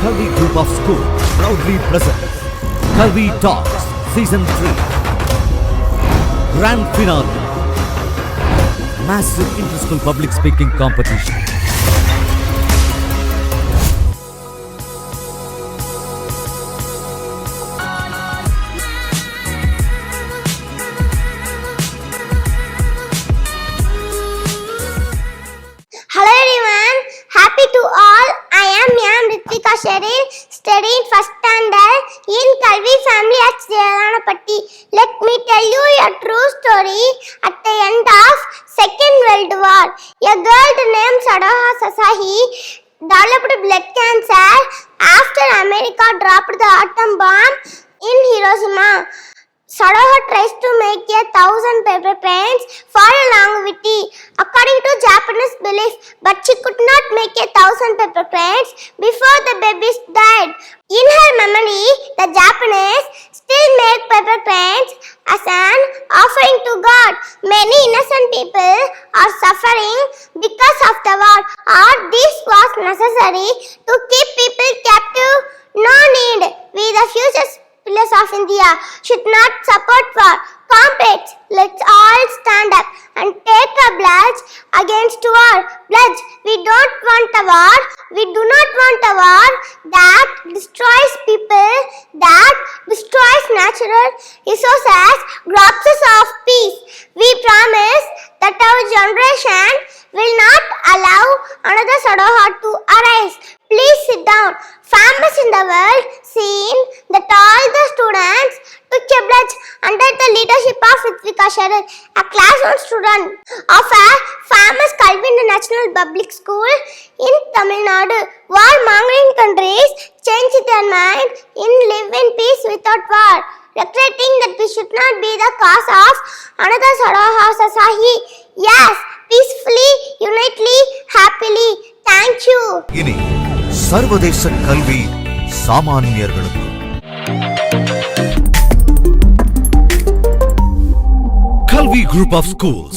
Kalvi Group of Schools proudly presents Kalvi Talks Season 3 Grand Finale. Massive inter-school public speaking competition. Hello everyone, happy to all. I am Ma'am Ritvika Sherin, studying first standard in Kalvi family at Jelanapatti. Let me tell you a true story. At the end of Second World War, a girl named Sadaha Sasahi developed blood cancer after America dropped the atom bomb in Hiroshima. Sadaha tries to make 1,000 paper planes for a longevity, according to Japanese belief, but she could not make 1,000 paper planes before the babies died. In her memory, the Japanese still make paper planes as an offering to God. Many innocent people are suffering because of the war, or this was necessary to keep people captive. No need. We the future pillars of India should not support war. Comrades, let's all stand up and take a pledge against war. Pledge, we don't want a war. We do not want a war that destroys people, that destroys natural resources, robs us of peace. We promise that our generation will not allow another Sadaha to arise. Please sit down. Famous in the world scene that all the students took a pledge under the leadership of Ritvika Sherin, a class 1 student of a famous Kalvi International Public School in Tamil Nadu. War-mongering countries change their mind in live in peace without war, regretting that we should not be the cause of another Sadaha Sasahi. Yes, peacefully, unitely, happily. Thank you. இனி சர்வதேச கல்வி சாமானியர்களுக்கு Kalvi Group of Schools